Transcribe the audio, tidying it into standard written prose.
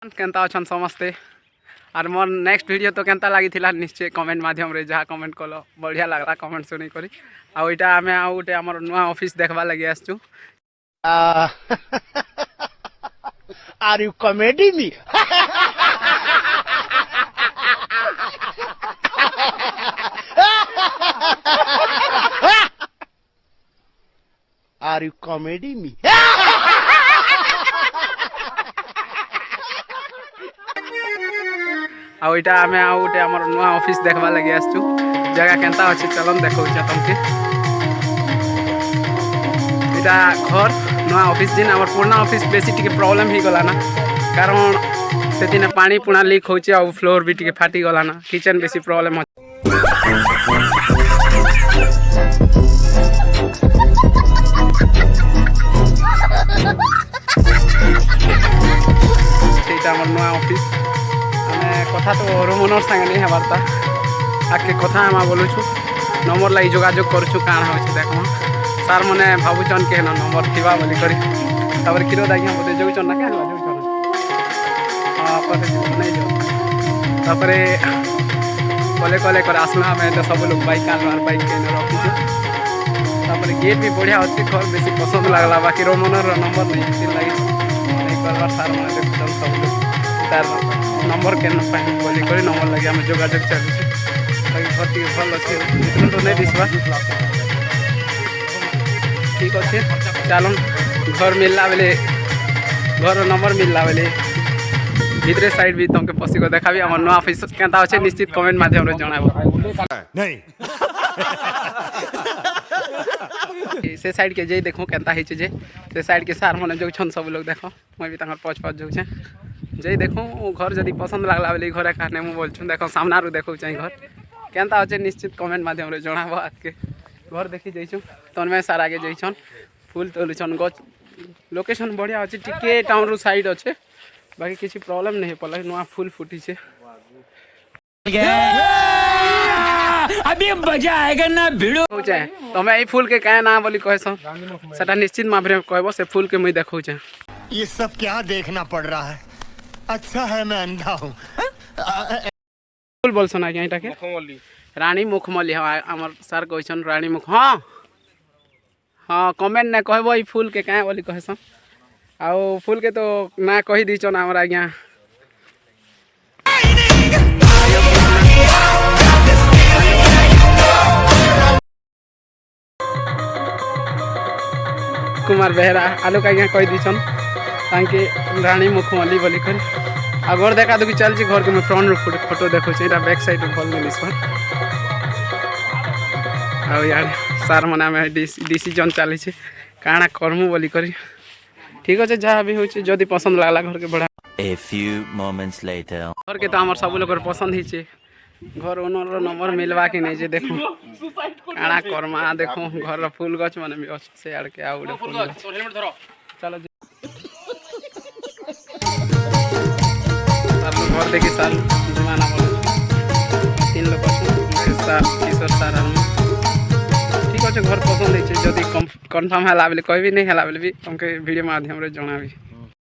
Kenta अछन समस्ते और मोर next video तो केंता लगी थिला निश्चय कमेंट माध्यम रे जहाँ कमेंट कलो बढ़िया लगला कमेंट सुनी करी आ इटा आमे आ उटे हमर नुआ ऑफिस देखबा लगी आसछु। Are you comedy me are you comedy me आ इटा आमे आ उटे हमर नुआ ऑफिस देखबा लगी आसछु। जगह केंता अछि चलन देखौछा तुमके इटा घर नुआ ऑफिस दिन हमर पुराना ऑफिस बेसी टिके प्रॉब्लम ही गला ना कारण से दिन पानी पुना लीक होचे आ फ्लोर भी टिके फाटी गला ना किचन बेसी प्रॉब्लम सेटा हमर नुआ ऑफिस कथा तो रोमनर संगे नहीं हबारता आके कथा हम बोलुछु नंबर लगी जोगाजोग करूछु काण होछि देखो सार मने भाबुचन के नंबर थिबा बोली करी तबर किरो दागिया बोते जोगचन ना का जोगचन हां पते नहीं जो तबरे कले कर आसना हमें तो सब लोग बाइक कार बाइक के रखिछु तबरे गेट भी बढ़िया अछि घर बेसी पसंद लागला बाकी रोमनर नंबर नहीं थिल लगी नहीं करबार सार मने देखचन सब लोग तार नंबर के बोली करी नंबर लगे आम जोगाजोग चलुचे घर टी भल अच्छे इतना तो नहीं दिशा ठीक अच्छे चलन घर मिलला बेले घर नंबर मिलला बेले भीतरे साइड भी तुमके पसी को देखा आम नुआ ऑफिस केंता अच्छे निश्चित कमेंट माध्यम जनाब से साइड के जे देखो केंता हिचे जे से साइड के सार मने जो छन सब लोग देखो मैं भी तंगर पछ जो छे जे देखो घर जदि पसंद लागला बेले घर कहने मु बोलछु देखो सामना रू देखो चाहि घर केंता अच्छे निश्चित कमेंट माध्यम रे जणाबो आज के घर देखि जइछु तनमे सार आगे जइछन फूल तोलुछन गछ लोकेशन बढ़िया अछि टिके टाउन रू साइड अछि बाकी किछि प्रॉब्लम नहीं पला नुआ फूल फुटी छे अभी मजा आएगा ना भिड़ो हो जाए तो मैं ई फूल के काहे ना बोली कहसो सेटा निश्चित माभरे कहबो से फूल के मुई देखौ छे ये सब क्या देखना पड़ रहा है अच्छा है मैं अंधा हूँ फूल बोलछो ना एटा के रानी मुखमली हमर सर कहछन रानी मुख हां हां कमेंट ने कहबो ई फूल के काहे बोली कहसो आ फूल के तो ना कहि दिछन हमरा आज्ञा कुमार बेहरा आलोक आज्ञा कहि दिछन ताकि रानी मुखमली बोली कर आ घर देखा दुखी चलछि घर के फ्रंट फोटो देखो छै एटा बैक साइड भल मिलिस पर आ यार सार मना में डिसीजन चली छै काना करमु बोली करी ठीक अछि जहाँ भी होय छै जदी पसंद लागला घर के बड़ा A few moments later घर के तो हमर सब लोग पसंद ही छै घर ओनर रो नंबर मिलवा के नहीं जे देखो काना करमा देखो घर रो फूल गछ माने भी अछि से आड़ के आउडे फूल गछ चलो घर देखी साल जमाना बोलो 3 लोग साल किशोर सार ठीक अच्छे घर पसंद है जदि कन्फर्म है कहबी नहीं है भी तुमके वीडियो माध्यम रे जनाबी।